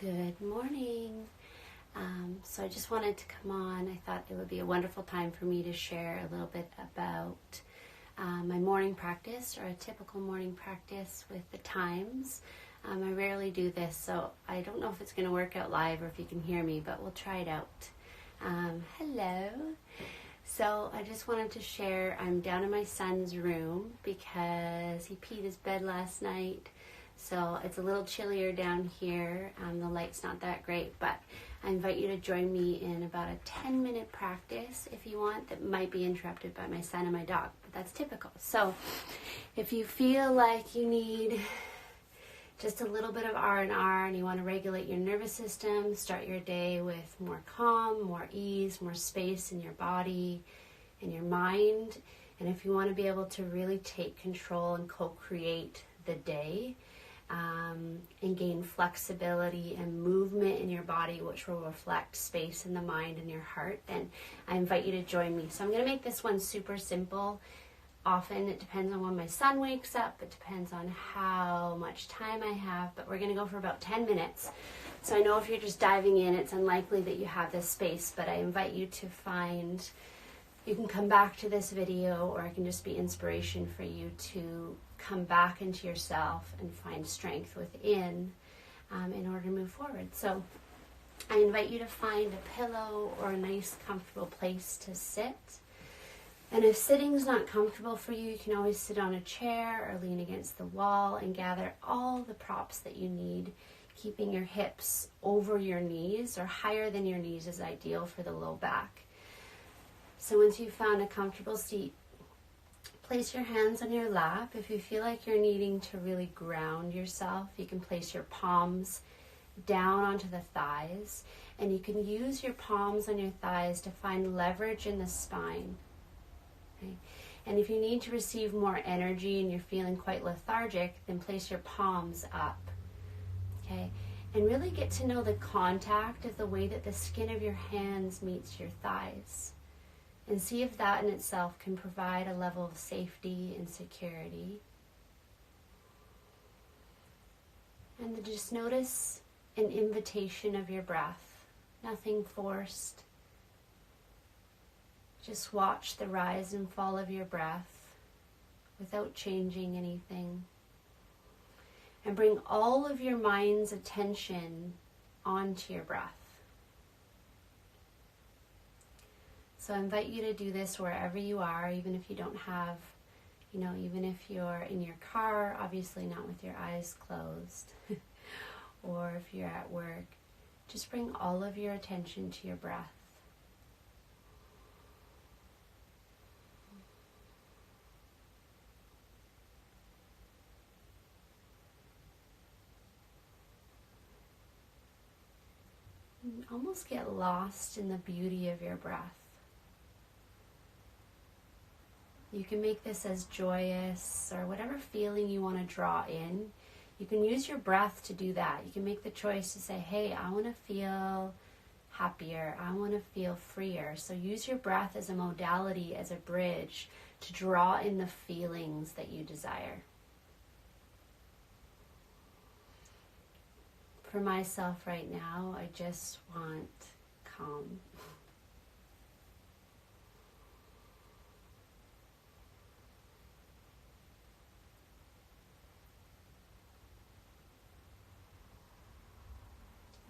Good morning. So I just wanted to come on. I thought it would be a wonderful time for me to share a little bit about my morning practice, or a typical morning practice with the times. I rarely do this, so I don't know if it's going to work out live or if you can hear me, but we'll try it out. Hello. So I just wanted to share, I'm down in my son's room because he peed his bed last night. So it's a little chillier down here. The light's not that great, but I invite you to join me in about a 10-minute practice if you want. That might be interrupted by my son and my dog, but that's typical. So if you feel like you need just a little bit of R&R and you want to regulate your nervous system, start your day with more calm, more ease, more space in your body and your mind. And if you want to be able to really take control and co-create the day, and gain flexibility and movement in your body, which will reflect space in the mind and your heart, then I invite you to join me. So I'm going to make this one super simple. Often it depends on when my son wakes up. It depends on how much time I have, but we're going to go for about 10 minutes. So I know if you're just diving in, it's unlikely that you have this space, but I invite you to find, you can come back to this video, or it can just be inspiration for you to come back into yourself and find strength within in order to move forward. So I invite you to find a pillow or a nice comfortable place to sit. And if sitting's not comfortable for you, you can always sit on a chair or lean against the wall and gather all the props that you need. Keeping your hips over your knees or higher than your knees is ideal for the low back. So once you've found a comfortable seat, place your hands on your lap. If you feel like you're needing to really ground yourself, you can place your palms down onto the thighs, and you can use your palms on your thighs to find leverage in the spine. Okay? And if you need to receive more energy and you're feeling quite lethargic, then place your palms up. Okay? And really get to know the contact of the way that the skin of your hands meets your thighs. And see if that in itself can provide a level of safety and security. And then just notice an invitation of your breath. Nothing forced. Just watch the rise and fall of your breath without changing anything. And bring all of your mind's attention onto your breath. So I invite you to do this wherever you are, even if you don't have, even if you're in your car, obviously not with your eyes closed, or if you're at work. Just bring all of your attention to your breath. And almost get lost in the beauty of your breath. You can make this as joyous or whatever feeling you want to draw in. You can use your breath to do that. You can make the choice to say, hey, I want to feel happier. I want to feel freer. So use your breath as a modality, as a bridge to draw in the feelings that you desire. For myself right now, I just want calm.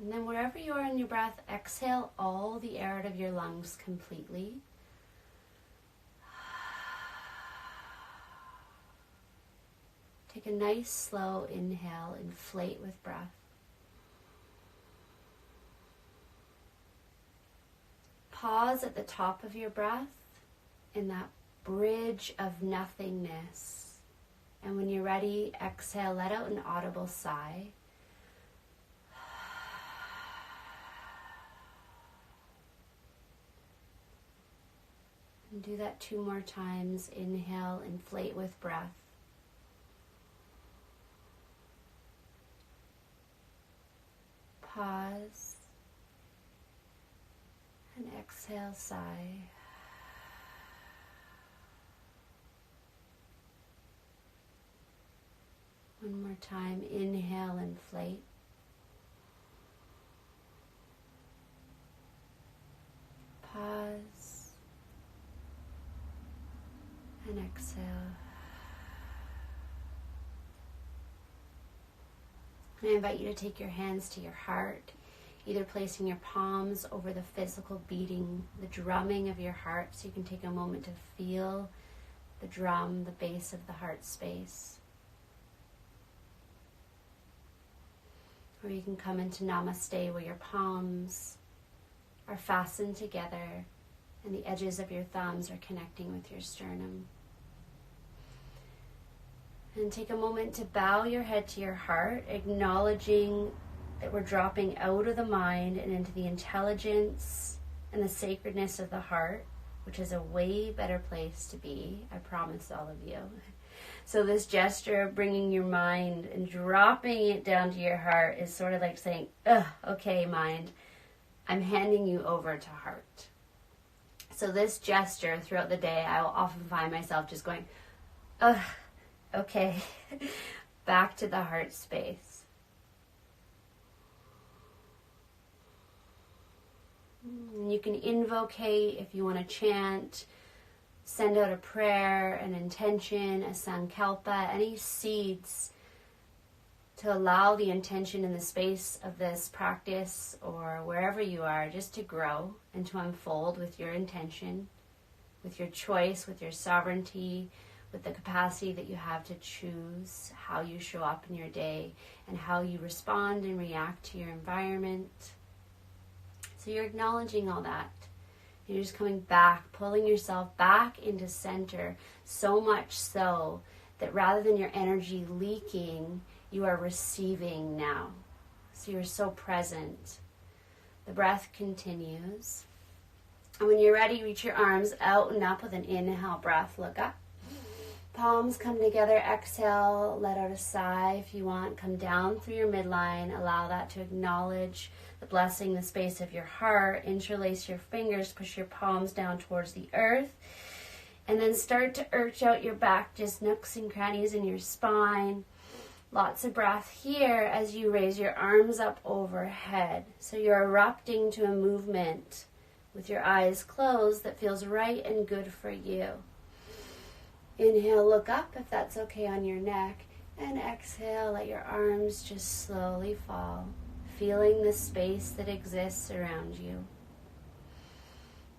And then wherever you are in your breath, exhale all the air out of your lungs completely. Take a nice slow inhale, inflate with breath. Pause at the top of your breath in that bridge of nothingness. And when you're ready, exhale, let out an audible sigh. And do that 2 more times. Inhale, inflate with breath. Pause. And exhale, sigh. One more time. Inhale, inflate. exhale. I invite you to take your hands to your heart, either placing your palms over the physical beating, the drumming of your heart, so you can take a moment to feel the drum, the base of the heart space. Or you can come into Namaste, where your palms are fastened together and the edges of your thumbs are connecting with your sternum. And take a moment to bow your head to your heart, acknowledging that we're dropping out of the mind and into the intelligence and the sacredness of the heart, which is a way better place to be, I promise all of you. So this gesture of bringing your mind and dropping it down to your heart is sort of like saying, okay, mind, I'm handing you over to heart. So this gesture throughout the day, I will often find myself just going, okay, back to the heart space. You can invocate if you want to chant, send out a prayer, an intention, a sankalpa, any seeds to allow the intention in the space of this practice or wherever you are just to grow and to unfold with your intention, with your choice, with your sovereignty, with the capacity that you have to choose how you show up in your day and how you respond and react to your environment. So you're acknowledging all that. You're just coming back, pulling yourself back into center, so much so that rather than your energy leaking, you are receiving now. So you're so present. The breath continues. And when you're ready, reach your arms out and up with an inhale breath. Look up. Palms come together. Exhale. Let out a sigh if you want. Come down through your midline. Allow that to acknowledge the blessing, the space of your heart. Interlace your fingers. Push your palms down towards the earth. And then start to arch out your back, just nooks and crannies in your spine. Lots of breath here as you raise your arms up overhead. So you're erupting to a movement with your eyes closed that feels right and good for you. Inhale, look up if that's okay on your neck. And exhale, let your arms just slowly fall, feeling the space that exists around you.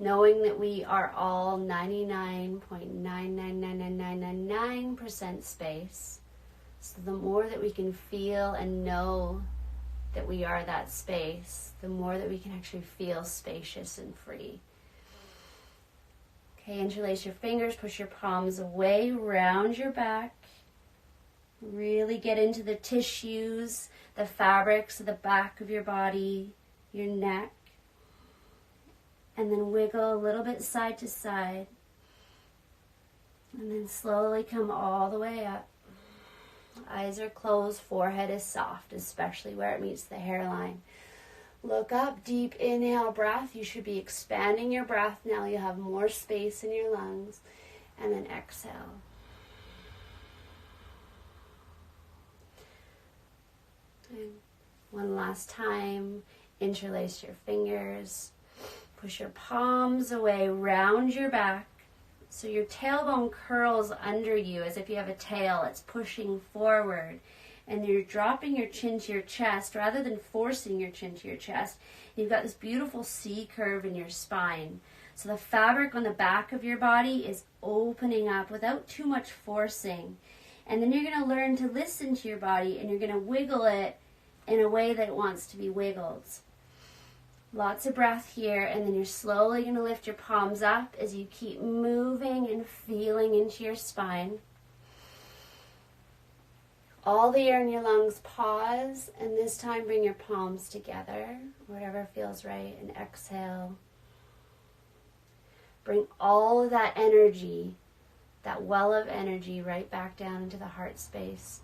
Knowing that we are all 99.9999999% space. So the more that we can feel and know that we are that space, the more that we can actually feel spacious and free. Okay, interlace your fingers, push your palms away, round your back. Really get into the tissues, the fabrics of the back of your body, your neck. And then wiggle a little bit side to side. And then slowly come all the way up. Eyes are closed, forehead is soft, especially where it meets the hairline. Look up, deep inhale breath. You should be expanding your breath now. You have more space in your lungs. And then exhale. And one last time, interlace your fingers. Push your palms away, round your back. So your tailbone curls under you as if you have a tail. It's pushing forward. And you're dropping your chin to your chest rather than forcing your chin to your chest. You've got this beautiful C curve in your spine. So the fabric on the back of your body is opening up without too much forcing. And then you're going to learn to listen to your body and you're going to wiggle it in a way that it wants to be wiggled. Lots of breath here, and then you're slowly going to lift your palms up as you keep moving and feeling into your spine. All the air in your lungs, pause, and this time bring your palms together, whatever feels right, and exhale. Bring all of that energy, that well of energy, right back down into the heart space.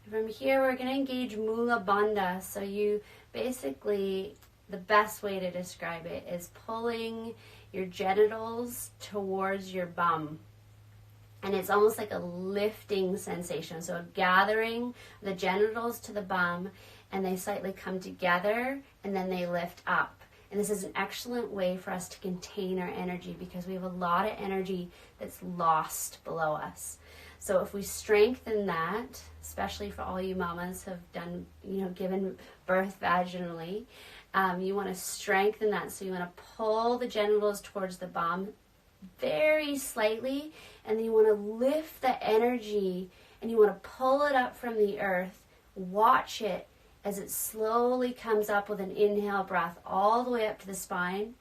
From here, we're going to engage Mula Bandha. So you basically, the best way to describe it is pulling your genitals towards your bum. And it's almost like a lifting sensation. So a gathering the genitals to the bum and they slightly come together and then they lift up. And this is an excellent way for us to contain our energy because we have a lot of energy that's lost below us. So if we strengthen that, especially for all you mamas who have done, given birth vaginally, you want to strengthen that. So you want to pull the genitals towards the bum very slightly, and then you want to lift the energy and you want to pull it up from the earth. Watch it as it slowly comes up with an inhale breath all the way up to the spine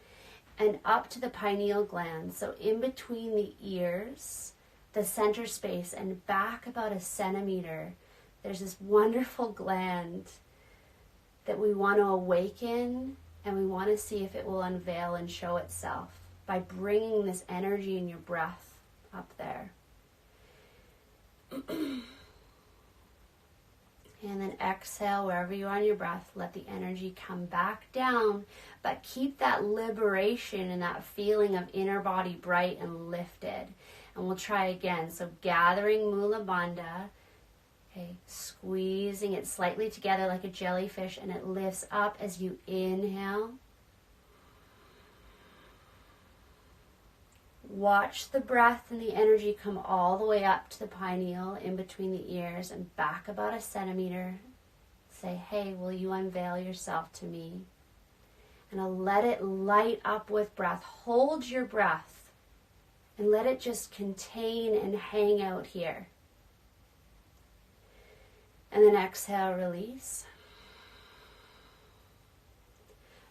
and up to the pineal gland. So in between the ears, the center space, and back about a centimeter, there's this wonderful gland that we want to awaken, and we want to see if it will unveil and show itself by bringing this energy in your breath up there. And then exhale wherever you are on your breath. Let the energy come back down, but keep that liberation and that feeling of inner body bright and lifted. And we'll try again. So gathering Mula Bandha, okay, squeezing it slightly together like a jellyfish, and it lifts up as you inhale. Watch the breath and the energy come all the way up to the pineal, in between the ears, and back about a centimeter. Say, hey, will you unveil yourself to me? And I'll let it light up with breath. Hold your breath and let it just contain and hang out here. And then exhale, release.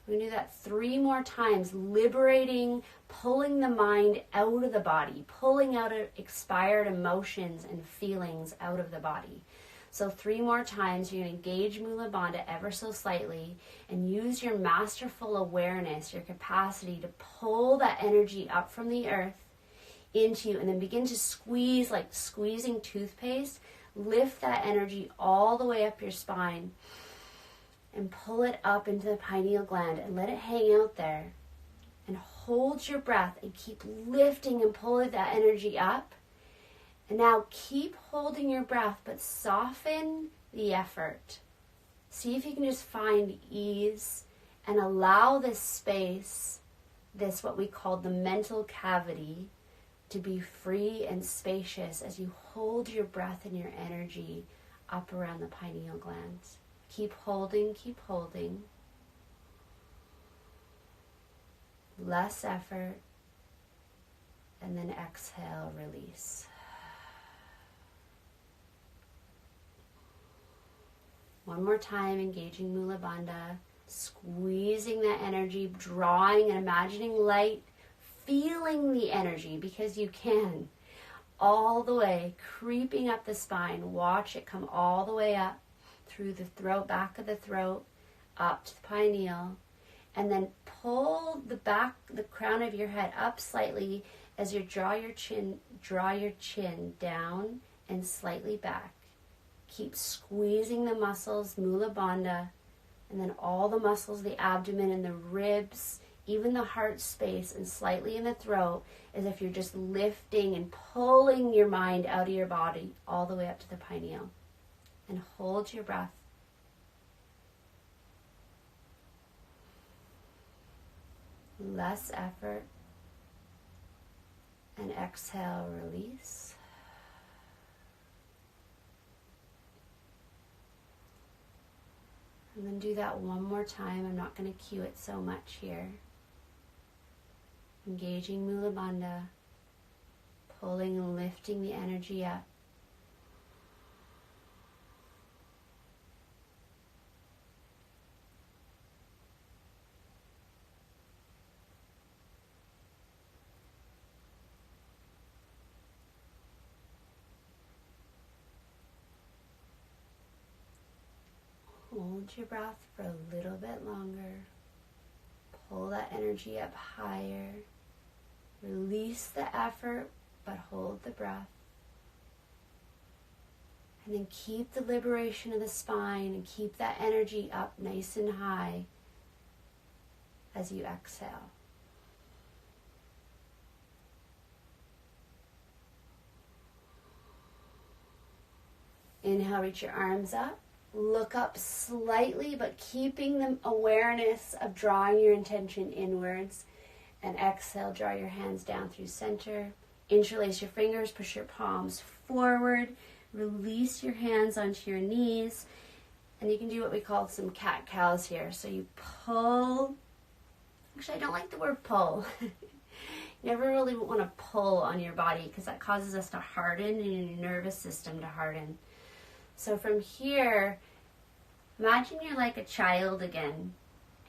We're going to do that 3 more times, liberating, pulling the mind out of the body, pulling out expired emotions and feelings out of the body. So 3 more times, you're going to engage Mula Bandha ever so slightly and use your masterful awareness, your capacity to pull that energy up from the earth into you, and then begin to squeeze like squeezing toothpaste. Lift that energy all the way up your spine and pull it up into the pineal gland and let it hang out there. And hold your breath and keep lifting and pulling that energy up. And now keep holding your breath, but soften the effort. See if you can just find ease and allow this space, this what we call the mental cavity, to be free and spacious as you hold your breath and your energy up around the pineal glands. Keep holding, keep holding. Less effort. And then exhale, release. One more time, engaging Mula Bandha, squeezing that energy, drawing and imagining light, feeling the energy, because you can, all the way, creeping up the spine. Watch it come all the way up through the throat, back of the throat, up to the pineal, and then pull the crown of your head up slightly as you draw your chin down and slightly back. Keep squeezing the muscles, Mula Bandha, and then all the muscles, the abdomen and the ribs, even the heart space, and slightly in the throat, as if you're just lifting and pulling your mind out of your body all the way up to the pineal. And hold your breath. Less effort. And exhale, release. And then do that one more time. I'm not going to cue it so much here. Engaging Mula Bandha, pulling and lifting the energy up. Hold your breath for a little bit longer. Pull that energy up higher. Release the effort, but hold the breath. And then keep the liberation of the spine and keep that energy up nice and high as you exhale. Inhale, reach your arms up. Look up slightly, but keeping the awareness of drawing your intention inwards. And exhale, draw your hands down through center. Interlace your fingers, push your palms forward. Release your hands onto your knees. And you can do what we call some cat-cows here. So you pull. Actually, I don't like the word pull. You never really want to pull on your body because that causes us to harden and your nervous system to harden. So from here, imagine you're like a child again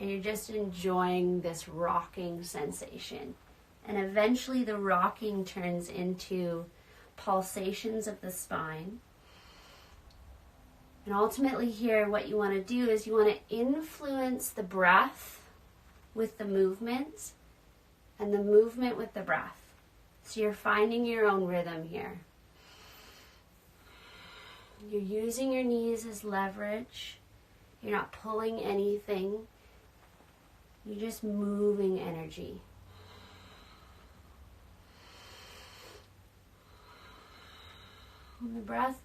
and you're just enjoying this rocking sensation. And eventually the rocking turns into pulsations of the spine. And ultimately here, what you want to do is you want to influence the breath with the movement and the movement with the breath. So you're finding your own rhythm here. You're using your knees as leverage. You're not pulling anything. You're just moving energy. And the breath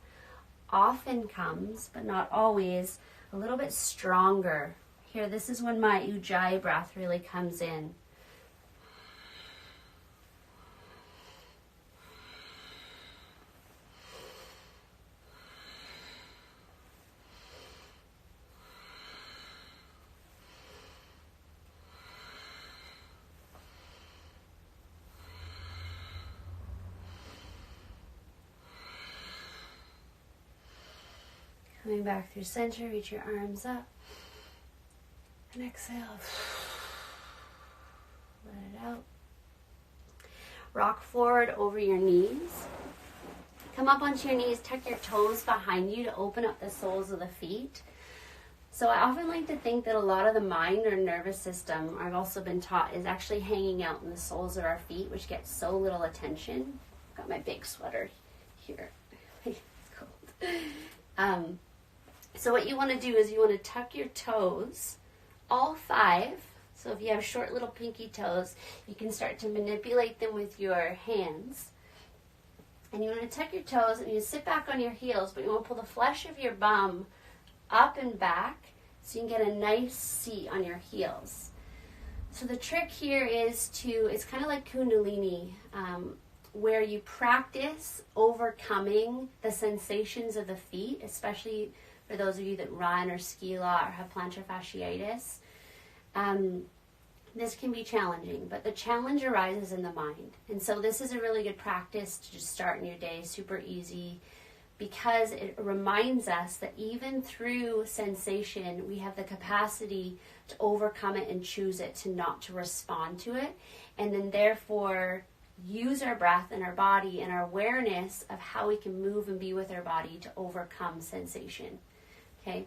often comes, but not always, a little bit stronger. Here, this is when my Ujjayi breath really comes in. Coming back through center, reach your arms up. And exhale. Let it out. Rock forward over your knees. Come up onto your knees, tuck your toes behind you to open up the soles of the feet. So I often like to think that a lot of the mind or nervous system, I've also been taught, is actually hanging out in the soles of our feet, which gets so little attention. I've got my big sweater here. It's cold. So what you want to do is you want to tuck your toes, all 5. So if you have short little pinky toes, you can start to manipulate them with your hands. And you want to tuck your toes and you sit back on your heels, but you want to pull the flesh of your bum up and back so you can get a nice seat on your heels. So the trick here is it's kind of like Kundalini, where you practice overcoming the sensations of the feet, especially for those of you that run or ski a lot or have plantar fasciitis. This can be challenging, but the challenge arises in the mind. And so this is a really good practice to just start in your day, super easy, because it reminds us that even through sensation, we have the capacity to overcome it and choose it, to not to respond to it, and then therefore use our breath and our body and our awareness of how we can move and be with our body to overcome sensation. Okay,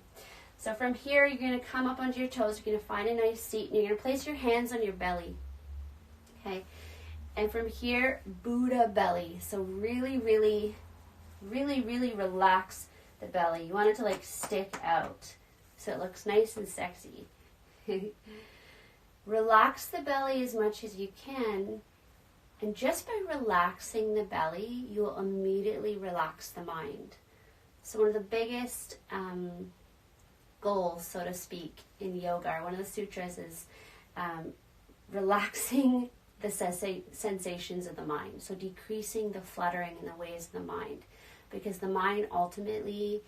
so from here, you're going to come up onto your toes. You're going to find a nice seat, and you're going to place your hands on your belly. Okay, and from here, Buddha belly. So really, really, really, really relax the belly. You want it to like stick out so it looks nice and sexy. Relax the belly as much as you can, and just by relaxing the belly, you will immediately relax the mind. So one of the biggest goals, so to speak, in yoga, or one of the sutras is relaxing the sensations of the mind. So decreasing the fluttering and the ways of the mind. Because the mind ultimately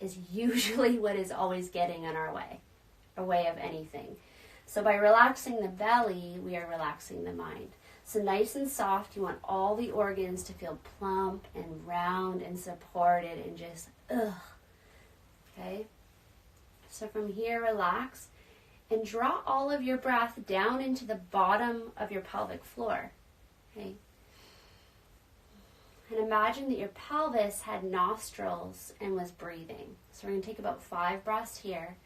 is usually what is always getting in our way of anything. So by relaxing the belly, we are relaxing the mind. So nice and soft, you want all the organs to feel plump and round and supported and just, okay? So from here, relax and draw all of your breath down into the bottom of your pelvic floor, okay? And imagine that your pelvis had nostrils and was breathing. So we're going to take about 5 breaths here.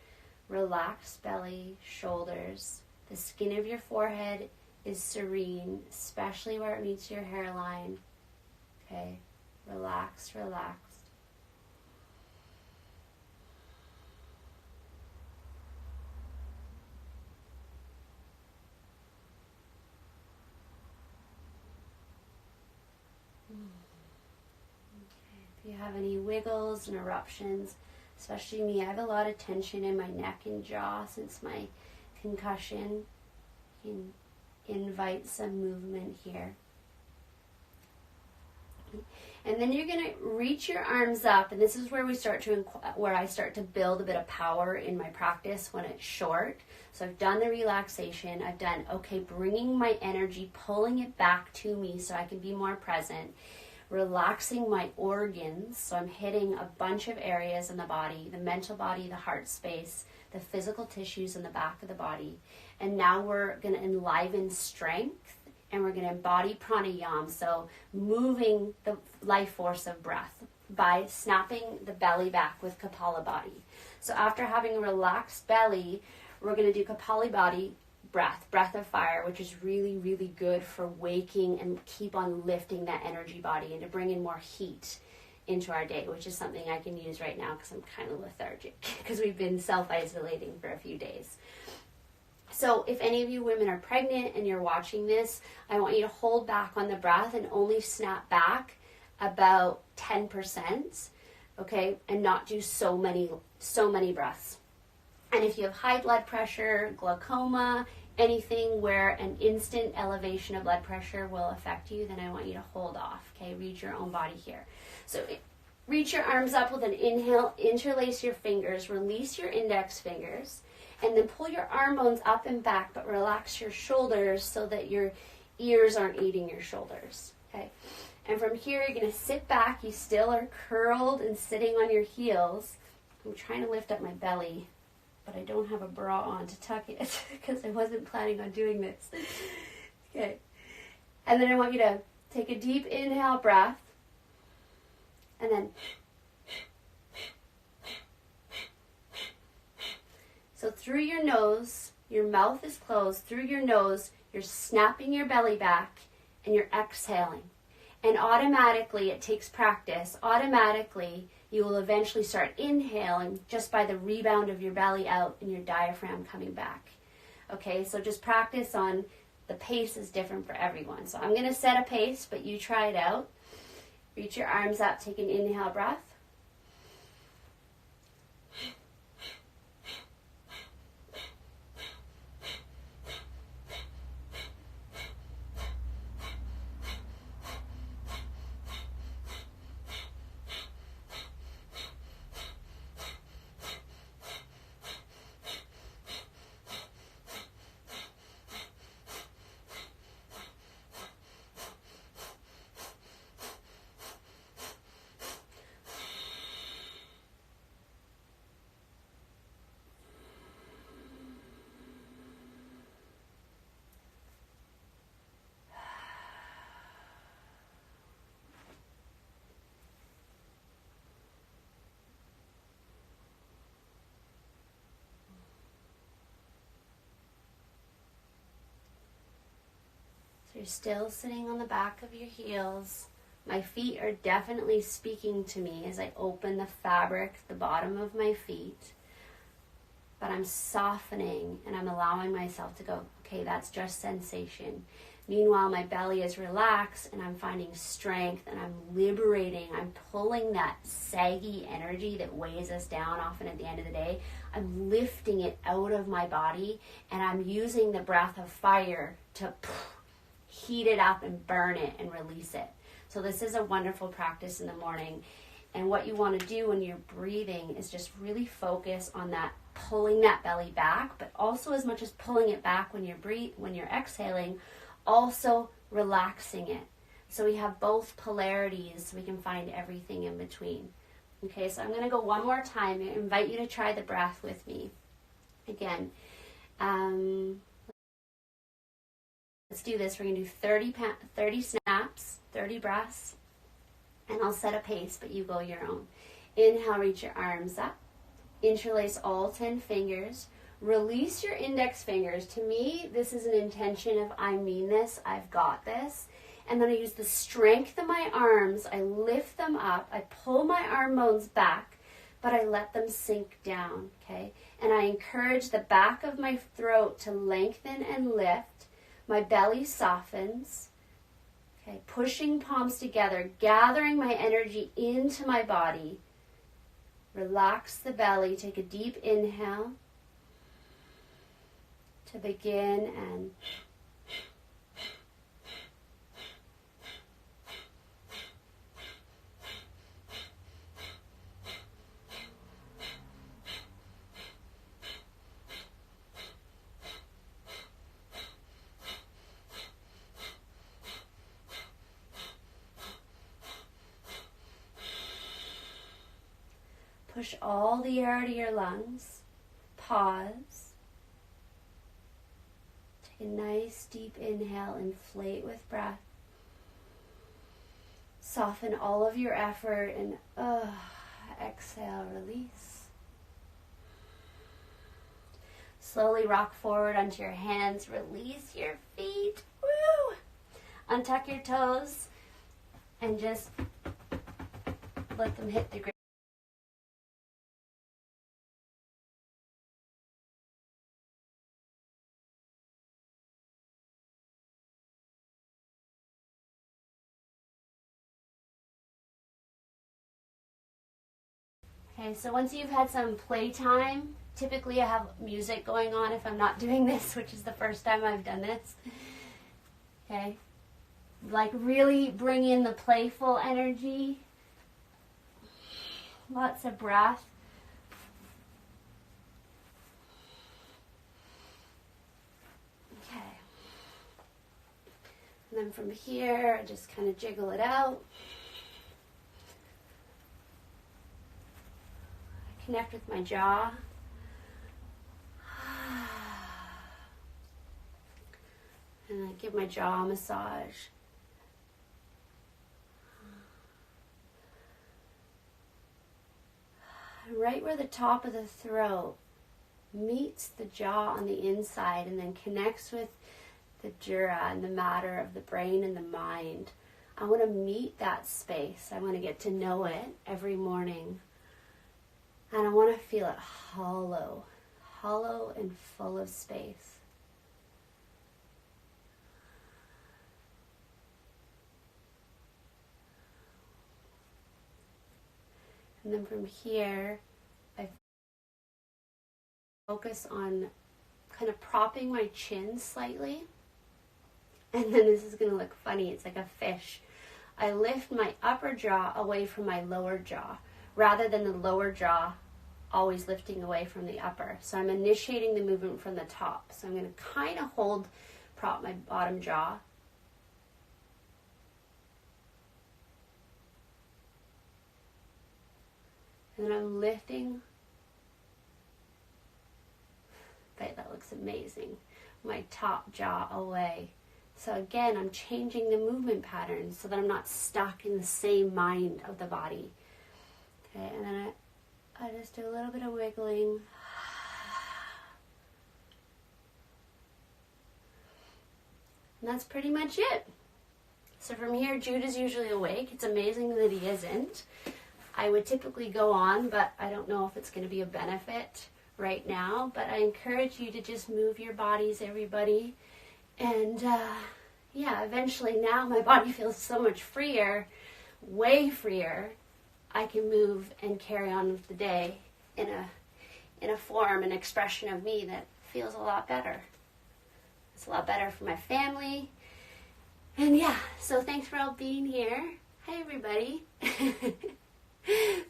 Relax belly, shoulders. The skin of your forehead is serene, especially where it meets your hairline. Okay, relaxed, relaxed. Okay. If you have any wiggles and eruptions, especially me. I have a lot of tension in my neck and jaw since my concussion. You can invite some movement here. And then you're going to reach your arms up, and this is where I start to build a bit of power in my practice when it's short. So I've done the relaxation. I've done, bringing my energy, pulling it back to me so I can be more present, relaxing my organs. So I'm hitting a bunch of areas in the body, the mental body, the heart space, the physical tissues in the back of the body. And now we're going to enliven strength. And we're going to embody pranayama, so moving the life force of breath by snapping the belly back with Kapalabhati. So after having a relaxed belly, we're going to do Kapalabhati breath of fire, which is really, really good for waking and keep on lifting that energy body and to bring in more heat into our day, which is something I can use right now because I'm kind of lethargic because we've been self-isolating for a few days. So if any of you women are pregnant and you're watching this, I want you to hold back on the breath and only snap back about 10%, okay, and not do so many breaths. And if you have high blood pressure, glaucoma, anything where an instant elevation of blood pressure will affect you, then I want you to hold off, okay? Read your own body here. So reach your arms up with an inhale, interlace your fingers, release your index fingers, and then pull your arm bones up and back, but relax your shoulders so that your ears aren't eating your shoulders, okay? And from here, you're going to sit back. You still are curled and sitting on your heels. I'm trying to lift up my belly, but I don't have a bra on to tuck it because I wasn't planning on doing this. Okay. And then I want you to take a deep inhale breath, and then so through your nose, your mouth is closed, through your nose, you're snapping your belly back and you're exhaling. And automatically, it takes practice, automatically you will eventually start inhaling just by the rebound of your belly out and your diaphragm coming back. Okay, so just practice on, the pace is different for everyone. So I'm going to set a pace, but you try it out. Reach your arms up, take an inhale breath. You're still sitting on the back of your heels. My feet are definitely speaking to me as I open the fabric, the bottom of my feet. But I'm softening and I'm allowing myself to go, okay, that's just sensation. Meanwhile, my belly is relaxed and I'm finding strength and I'm liberating. I'm pulling that saggy energy that weighs us down often at the end of the day. I'm lifting it out of my body and I'm using the breath of fire to heat it up and burn it and release it. So this is a wonderful practice in the morning. And what you want to do when you're breathing is just really focus on that, pulling that belly back, but also as much as pulling it back when you're exhaling, also relaxing it. So we have both polarities, so we can find everything in between. Okay, so I'm going to go one more time. I invite you to try the breath with me. Again, let's do this. We're going to do 30 snaps, 30 breaths, and I'll set a pace, but you go your own. Inhale, reach your arms up. Interlace all 10 fingers. Release your index fingers. To me, this is an intention of I mean this, I've got this. And then I use the strength of my arms. I lift them up. I pull my arm bones back, but I let them sink down, okay? And I encourage the back of my throat to lengthen and lift. My belly softens, okay, pushing palms together, gathering my energy into my body, Relax the belly. Take a deep inhale to begin, and push all the air out of your lungs. Pause. Take a nice deep inhale, inflate with breath. Soften all of your effort and exhale, release. Slowly rock forward onto your hands. Release your feet. Woo! Untuck your toes and just let them hit the ground. Okay, so once you've had some playtime, typically I have music going on if I'm not doing this, which is the first time I've done this. Okay, like really bring in the playful energy. Lots of breath. Okay. And then from here, just kind of jiggle it out. Connect with my jaw. And I give my jaw a massage. Right where the top of the throat meets the jaw on the inside and then connects with the dura and the matter of the brain and the mind. I want to meet that space. I want to get to know it every morning. And I want to feel it hollow, hollow and full of space. And then from here, I focus on kind of propping my chin slightly. And then this is going to look funny. It's like a fish. I lift my upper jaw away from my lower jaw, rather than the lower jaw always lifting away from the upper. So I'm initiating the movement from the top. So I'm going to kind of prop my bottom jaw. And then I'm lifting. Right, that looks amazing. My top jaw away. So again, I'm changing the movement pattern so that I'm not stuck in the same mind of the body. Okay, and then I just do a little bit of wiggling. And that's pretty much it. So from here, Jude is usually awake. It's amazing that he isn't. I would typically go on, but I don't know if it's going to be a benefit right now. But I encourage you to just move your bodies, everybody. And yeah, eventually now my body feels so much freer, way freer. I can move and carry on with the day in a form, an expression of me that feels a lot better. It's a lot better for my family. And yeah, so thanks for all being here. Hi, everybody.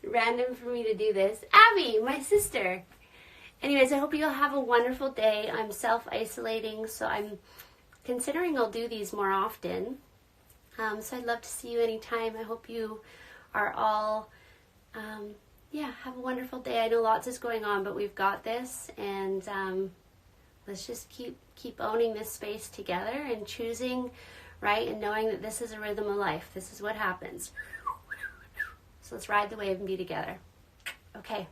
Random for me to do this. Abby, my sister. Anyways, I hope you'll have a wonderful day. I'm self-isolating, so I'm considering I'll do these more often. So I'd love to see you anytime. I hope you are all, have a wonderful day. I know lots is going on, but we've got this, and let's just keep owning this space together and choosing, right, and knowing that this is a rhythm of life. This is what happens. So let's ride the wave and be together. Okay.